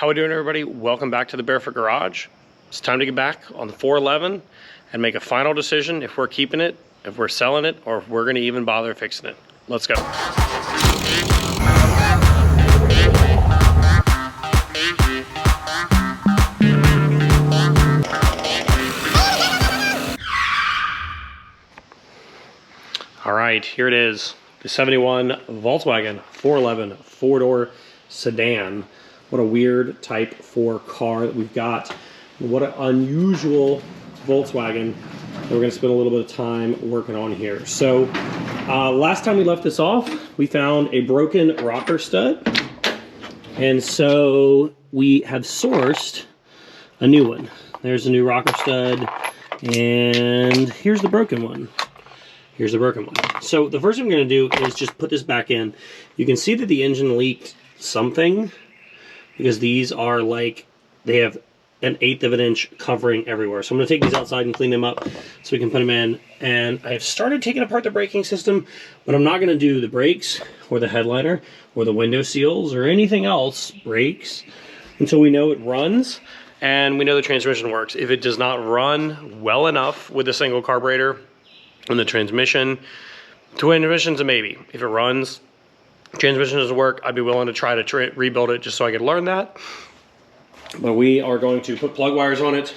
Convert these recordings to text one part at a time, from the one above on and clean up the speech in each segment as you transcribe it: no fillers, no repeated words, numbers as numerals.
How we doing, everybody? Welcome back to the Barefoot Garage. It's time to get back on the 411 and make a final decision if we're keeping it, if we're selling it, or if we're gonna even bother fixing it. Let's go. All right, here it is. The 71 Volkswagen 411 four-door sedan. What a weird Type 4 car that we've got. What an unusual Volkswagen that we're gonna spend a little bit of time working on here. So last time we left this off, we found a broken rocker stud. And so we have sourced a new one. There's a new rocker stud, and here's the broken one. Here's the broken one. So the first thing we're gonna do is just put this back in. You can see that the engine leaked something, because these are like, they have an 1/8 of an inch covering everywhere. So I'm gonna take these outside and clean them up so we can put them in. And I've started taking apart the braking system, but I'm not gonna do the brakes or the headliner or the window seals or anything else, brakes, until we know it runs and we know the transmission works. If it does not run well enough with a single carburetor and the transmission's a maybe. If it runs, transmission doesn't work, I'd be willing to try to rebuild it just so I could learn that. But we are going to put plug wires on it,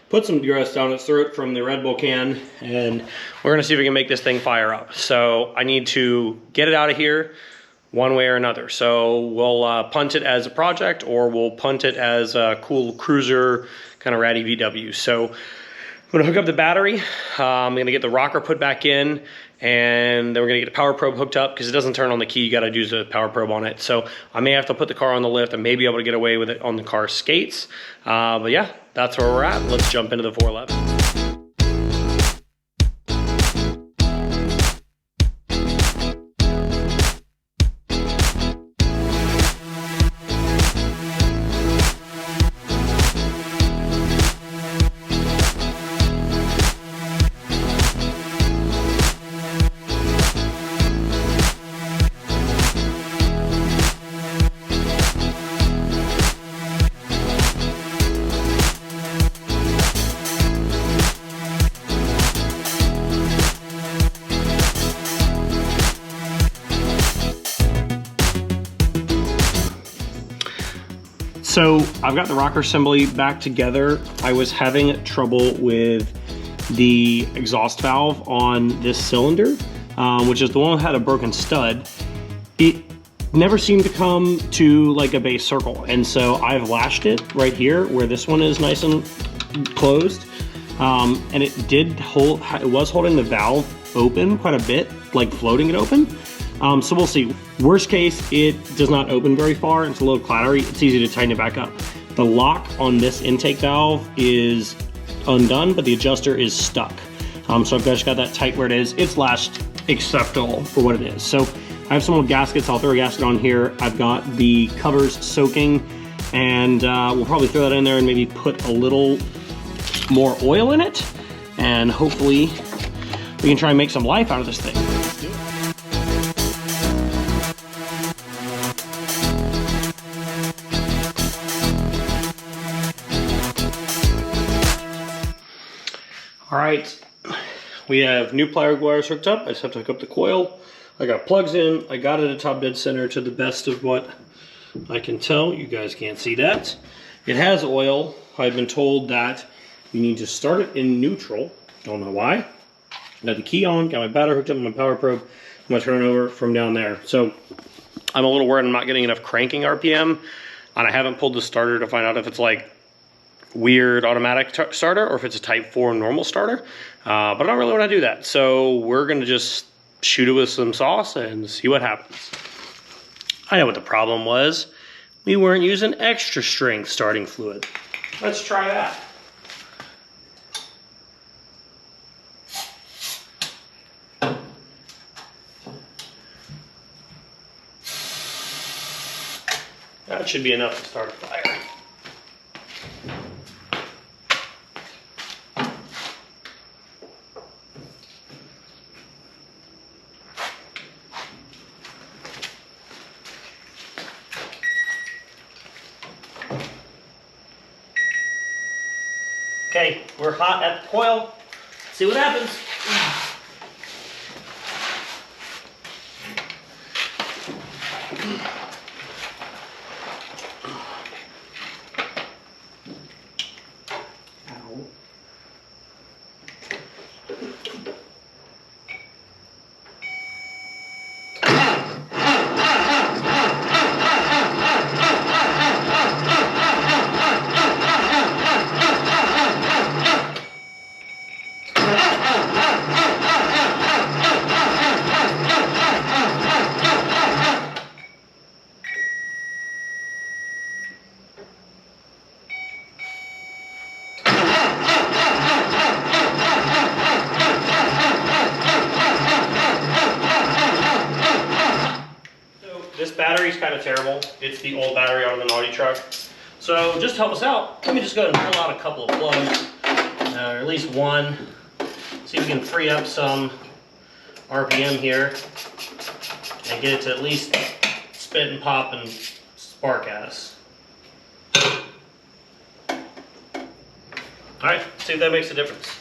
put some grass down its throat from the Red Bull can, and we're gonna see if we can make this thing fire up. So I need to get it out of here one way or another. So we'll punt it as a project, or we'll punt it as a cool cruiser, kind of ratty VW. So I'm gonna hook up the battery. I'm gonna get the rocker put back in, and then we're gonna get the power probe hooked up, because it doesn't turn on the key. You gotta use a power probe on it. So I may have to put the car on the lift and maybe able to get away with it on the car skates. But yeah, that's where we're at. Let's jump into the 411. So I've got the rocker assembly back together. I was having trouble with the exhaust valve on this cylinder, which is the one that had a broken stud. It never seemed to come to like a base circle. And so I've lashed it right here where this one is nice and closed. And it was holding the valve open quite a bit, like floating it open. So we'll see. Worst case, it does not open very far. It's a little clattery. It's easy to tighten it back up. The lock on this intake valve is undone, but the adjuster is stuck. So I've just got that tight where it is. It's lashed acceptable for what it is. So I have some old gaskets. I'll throw a gasket on here. I've got the covers soaking, and we'll probably throw that in there and maybe put a little more oil in it, and hopefully we can try and make some life out of this thing. Let's do it. All right, we have new plug wires hooked up. I just have to hook up the coil. I got plugs in. I got it at top dead center to the best of what I can tell. You guys can't see that. It has oil. I've been told that you need to start it in neutral. Don't know why. Got the key on, got my battery hooked up with my power probe. I'm gonna turn it over from down there. So I'm a little worried I'm not getting enough cranking RPM, and I haven't pulled the starter to find out if it's like weird automatic starter or if it's a Type 4 normal starter, but I don't really want to do that. So we're gonna just shoot it with some sauce and see what happens. I know what the problem was. We weren't using extra strength starting fluid. Let's try that. That should be enough to start a fire. Okay, we're hot at the coil. See what happens. This battery's kind of terrible. It's the old battery out of the Naughty truck. So just to help us out, let me just go ahead and pull out a couple of plugs, or at least one. See if we can free up some RPM here and get it to at least spit and pop and spark at us. All right, see if that makes a difference.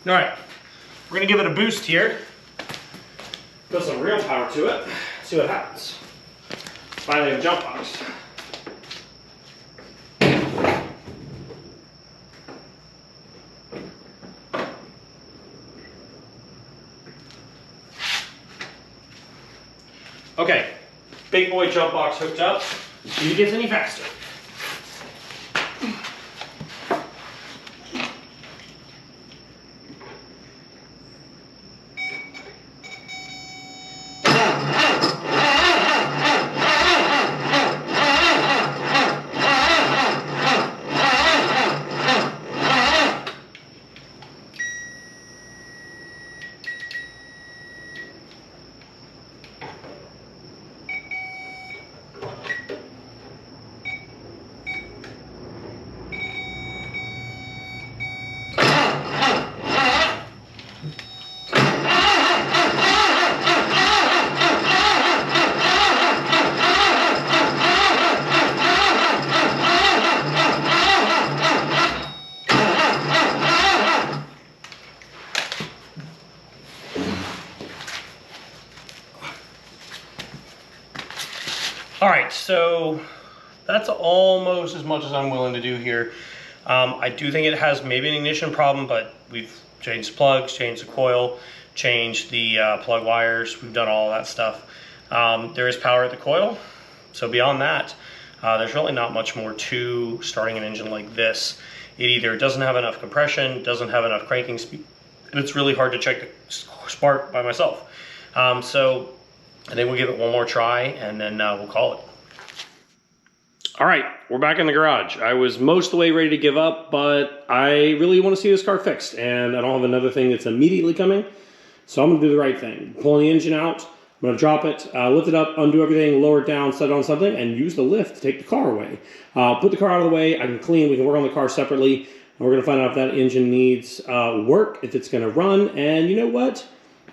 All right, we're gonna give it a boost here. Put some real power to it, see what happens. Finally a jump box. Okay, big boy jump box hooked up. See if it gets any faster. All right, so that's almost as much as I'm willing to do here. I do think it has maybe an ignition problem, but we've changed the plugs, changed the coil, changed the plug wires. We've done all that stuff. There is power at the coil. So beyond that, there's really not much more to starting an engine like this. It either doesn't have enough compression, doesn't have enough cranking speed, and it's really hard to check the spark by myself. So I think we'll give it one more try and then we'll call it. All right, we're back in the garage. I was most of the way ready to give up, but I really want to see this car fixed, and I don't have another thing that's immediately coming, so I'm gonna do the right thing. Pulling the engine out, I'm gonna drop it, lift it up, undo everything, lower it down, set it on something, and use the lift to take the car away. Put the car out of the way, I can clean, we can work on the car separately, and we're gonna find out if that engine needs work, if it's gonna run, and you know what?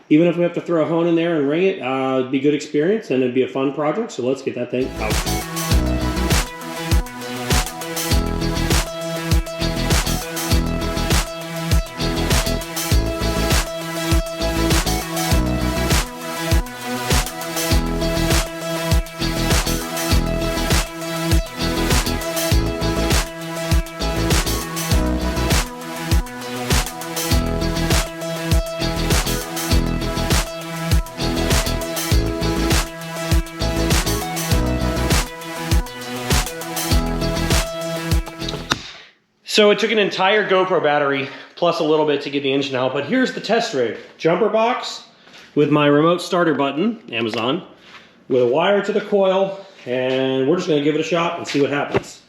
Even if we have to throw a hone in there and ring it, it'd be a good experience and it'd be a fun project, so let's get that thing out. So it took an entire GoPro battery plus a little bit to get the engine out, but here's the test rig. Jumper box with my remote starter button, Amazon, with a wire to the coil, and we're just gonna give it a shot and see what happens.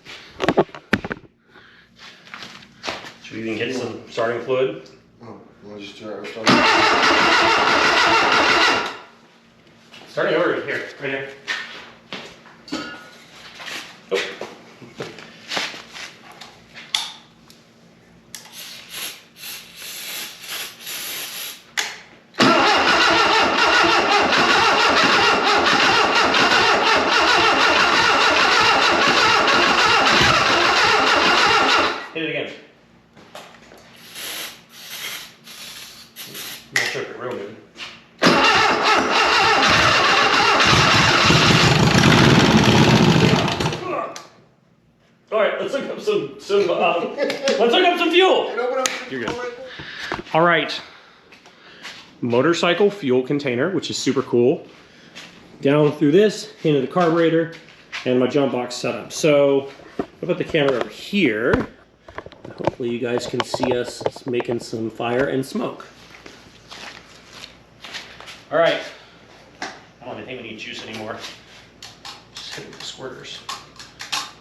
So you can get some starting fluid. Oh, I'll just try. Starting over here, right here. Oh. Hit it again. I'm not sure if it real good. All right, let's look up some let's look up some fuel. You're good. All right, motorcycle fuel container, which is super cool. Down through this into the carburetor and my jump box setup. So I'll put the camera over here. Hopefully you guys can see us making some fire and smoke. All right, I don't even think we need juice anymore. Just hit it with the squirters.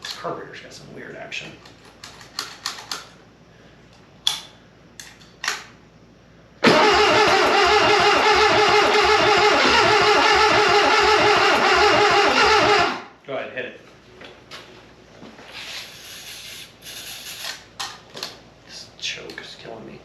This carburetor's got some weird action. Go ahead, hit it. This choke is killing me.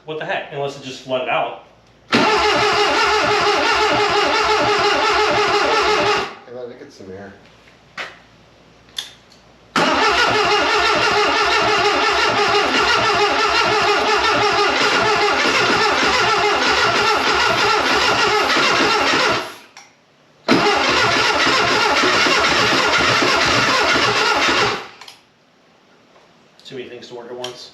What the heck? Unless it just let it out. Hey, let it get some air. Too many things to work at once.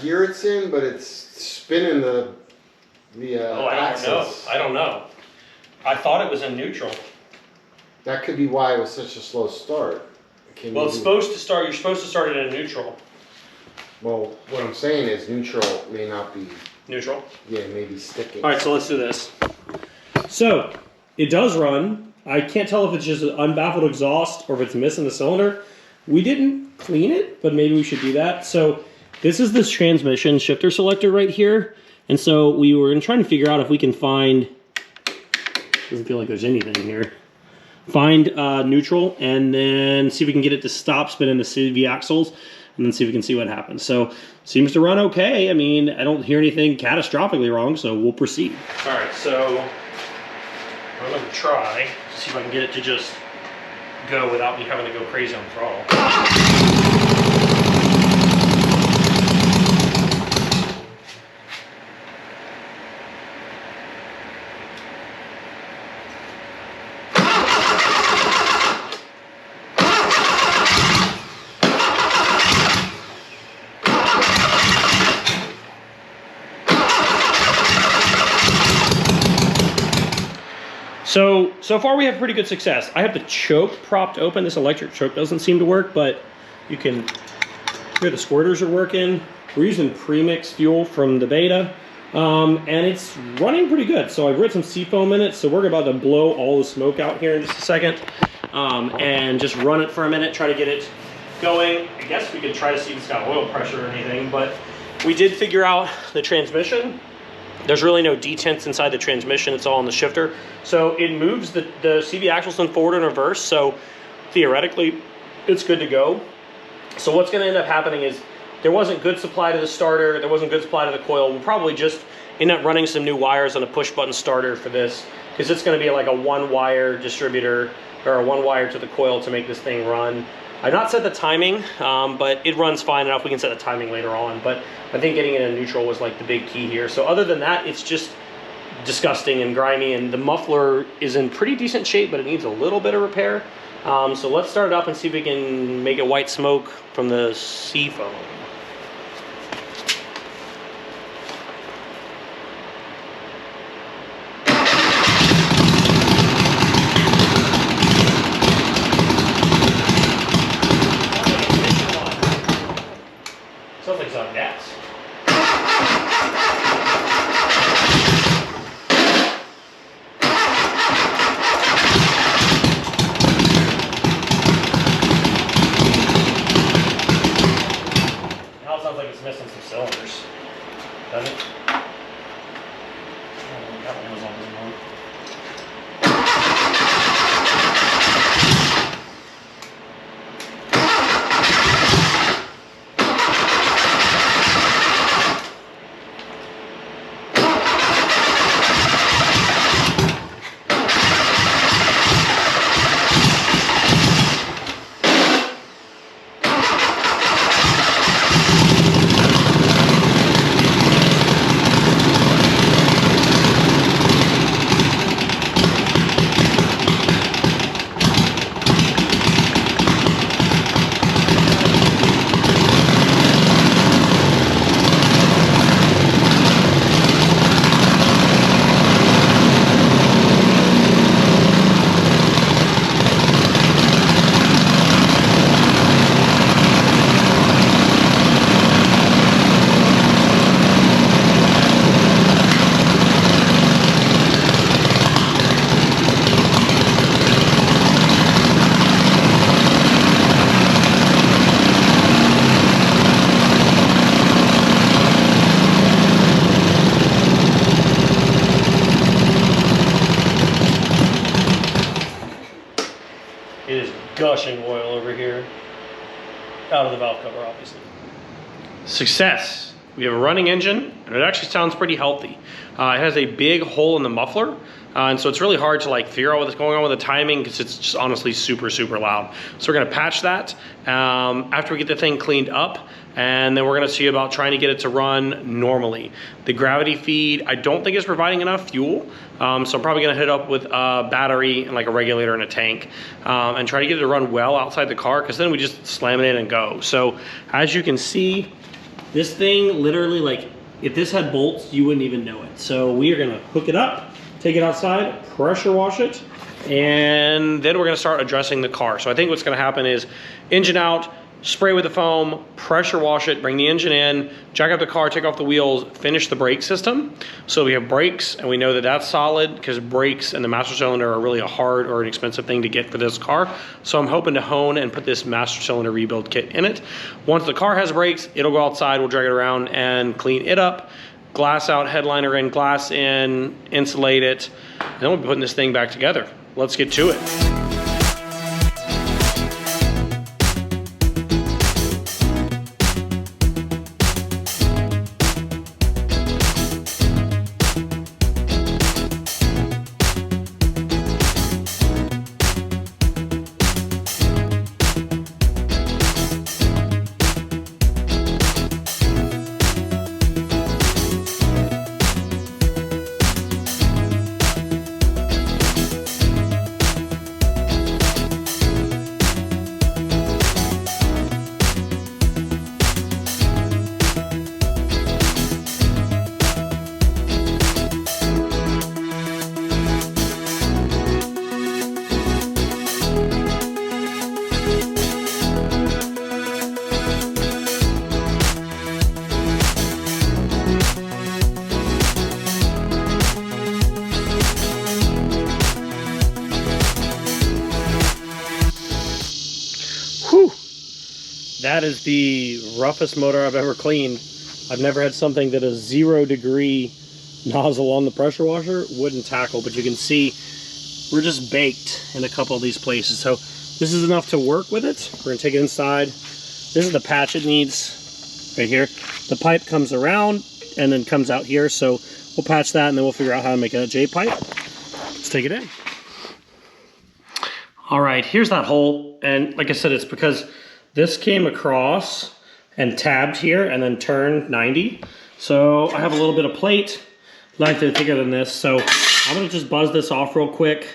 Gear it's in, but it's spinning the axis. I don't know. I thought it was in neutral. That could be why it was such a slow start. Well, it's supposed to start. You're supposed to start it in neutral. Well, what I'm saying is neutral may not be Neutral. Yeah, maybe sticking. All right, so let's do this. So it does run. I can't tell if it's just an unbaffled exhaust or if it's missing the cylinder. We didn't clean it, but maybe we should do that. So this is this transmission shifter selector right here. And so we were trying to figure out if we can find, doesn't feel like there's anything here. Find neutral and then see if we can get it to stop spinning the CV axles and then see if we can see what happens. So seems to run okay. I mean, I don't hear anything catastrophically wrong, so we'll proceed. All right, so I'm gonna try to see if I can get it to just go without me having to go crazy on the throttle. So far we have pretty good success. I have the choke propped open. This electric choke doesn't seem to work, but you can hear the squirters are working. We're using premix fuel from the Beta, and it's running pretty good. So I've writ some seafoam in it, so we're about to blow all the smoke out here in just a second, and just run it for a minute, try to get it going. I guess we could try to see if it's got oil pressure or anything, but we did figure out the transmission. There's really no detents inside the transmission, it's all in the shifter. So it moves the CV axles in forward and reverse, so theoretically it's good to go. So what's gonna end up happening is there wasn't good supply to the starter, there wasn't good supply to the coil. We'll probably just end up running some new wires on a push button starter for this, because it's gonna be like a one wire distributor or a one wire to the coil to make this thing run. I've not set the timing, but it runs fine enough. We can set the timing later on, but I think getting it in neutral was like the big key here. So other than that, it's just disgusting and grimy, and the muffler is in pretty decent shape, but it needs a little bit of repair. So let's start it up and see if we can make it white smoke from the seafoam. Sounds like it's on gas. Now it sounds like it's missing some cylinders. Doesn't it? Oh, that one was on this one. It is gushing oil over here. Out of the valve cover, obviously. Success. We have a running engine, and it actually sounds pretty healthy. It has a big hole in the muffler, and so it's really hard to like figure out what's going on with the timing because it's just honestly super, super loud. So we're gonna patch that after we get the thing cleaned up, and then we're gonna see about trying to get it to run normally. The gravity feed, I don't think is providing enough fuel, so I'm probably gonna hit up with a battery and like a regulator and a tank, and try to get it to run well outside the car, because then we just slam it in and go. So as you can see, this thing literally, like, if this had bolts, you wouldn't even know it. So we are gonna hook it up, take it outside, pressure wash it, and then we're gonna start addressing the car. So I think what's gonna happen is engine out, spray with the foam, pressure wash it, bring the engine in, jack up the car, take off the wheels, finish the brake system. So we have brakes, and we know that that's solid because brakes and the master cylinder are really a hard or an expensive thing to get for this car. So I'm hoping to hone and put this master cylinder rebuild kit in it. Once the car has brakes, it'll go outside, we'll drag it around and clean it up, glass out, headliner in, glass in, insulate it, and then we'll be putting this thing back together. Let's get to it. That is the roughest motor I've ever cleaned. I've never had something that a 0 degree nozzle on the pressure washer wouldn't tackle, but you can see we're just baked in a couple of these places. So this is enough to work with it. We're gonna take it inside. This is the patch it needs right here. The pipe comes around and then comes out here. So we'll patch that and then we'll figure out how to make a J-pipe. Let's take it in. All right, here's that hole. And like I said, it's because this came across and tabbed here and then turned 90. So I have a little bit of plate, length thicker than this. So I'm gonna just buzz this off real quick.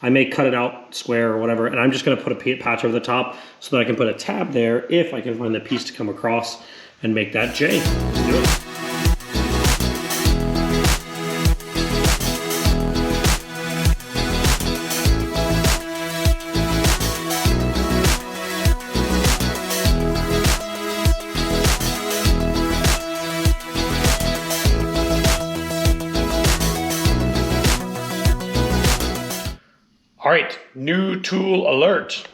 I may cut it out square or whatever, and I'm just gonna put a patch over the top so that I can put a tab there if I can find the piece to come across and make that J. Let's do it. All right, new tool alert.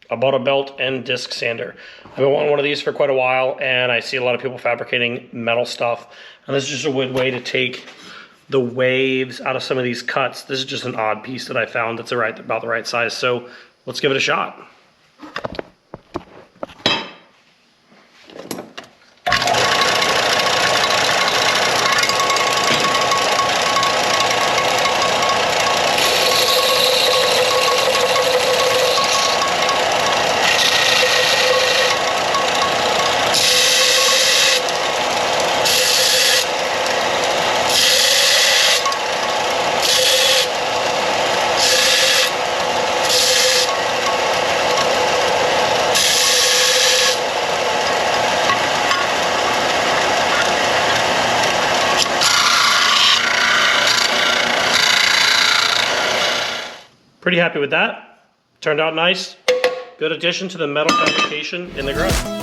I bought a belt and disc sander. I've been wanting one of these for quite a while, and I see a lot of people fabricating metal stuff. And this is just a good way to take the waves out of some of these cuts. This is just an odd piece that I found that's about the right size. So let's give it a shot. Pretty happy with that. Turned out nice. Good addition to the metal fabrication in the garage.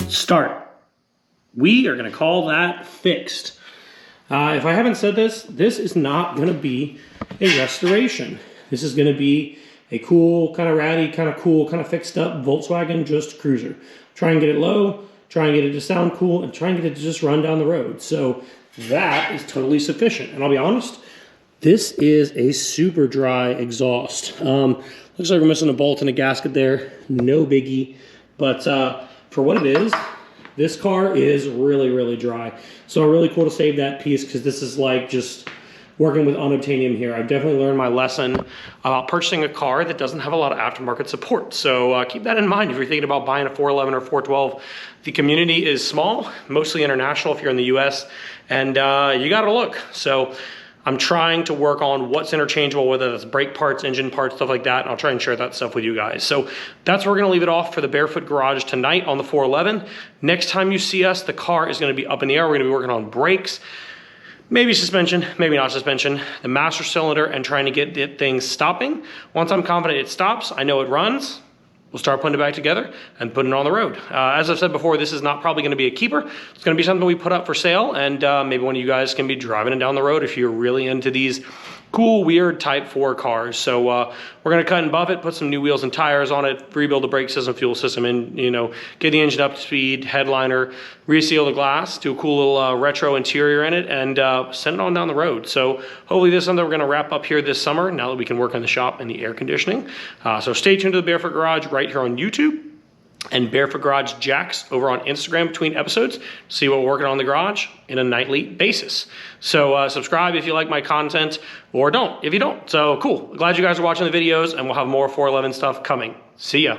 Start. We are going to call that fixed. If I haven't said this, this is not going to be a restoration. This is going to be a cool, kind of ratty, kind of cool, kind of fixed up Volkswagen Just Cruiser. Try and get it low, try and get it to sound cool, and try and get it to just run down the road. So that is totally sufficient. And I'll be honest, this is a super dry exhaust. Looks like we're missing a bolt and a gasket there. No biggie. But for what it is, this car is really, really dry. So really cool to save that piece because this is like just working with unobtainium here. I've definitely learned my lesson about purchasing a car that doesn't have a lot of aftermarket support. So keep that in mind if you're thinking about buying a 411 or 412. The community is small, mostly international if you're in the US, and you gotta look. So I'm trying to work on what's interchangeable, whether that's brake parts, engine parts, stuff like that, and I'll try and share that stuff with you guys. So that's where we're gonna leave it off for the Barefoot Garage tonight on the 411. Next time you see us, the car is gonna be up in the air. We're gonna be working on brakes, maybe suspension, maybe not suspension, the master cylinder, and trying to get the things stopping. Once I'm confident it stops, I know it runs, we'll start putting it back together and putting it on the road. As I've said before, this is not probably gonna be a keeper. It's gonna be something we put up for sale, and maybe one of you guys can be driving it down the road if you're really into these cool, weird Type 4 cars. So we're gonna cut and buff it, put some new wheels and tires on it, rebuild the brake system, fuel system, and get the engine up to speed, headliner, reseal the glass, do a cool little retro interior in it, and send it on down the road. So hopefully this is something we're gonna wrap up here this summer, now that we can work on the shop and the air conditioning. So stay tuned to the Barefoot Garage right here on YouTube, and Barefoot Garage Jacks over on Instagram between episodes to see what we're working on in the garage in a nightly basis. So subscribe if you like my content, or don't if you don't. So cool. Glad you guys are watching the videos, and we'll have more 411 stuff coming. See ya.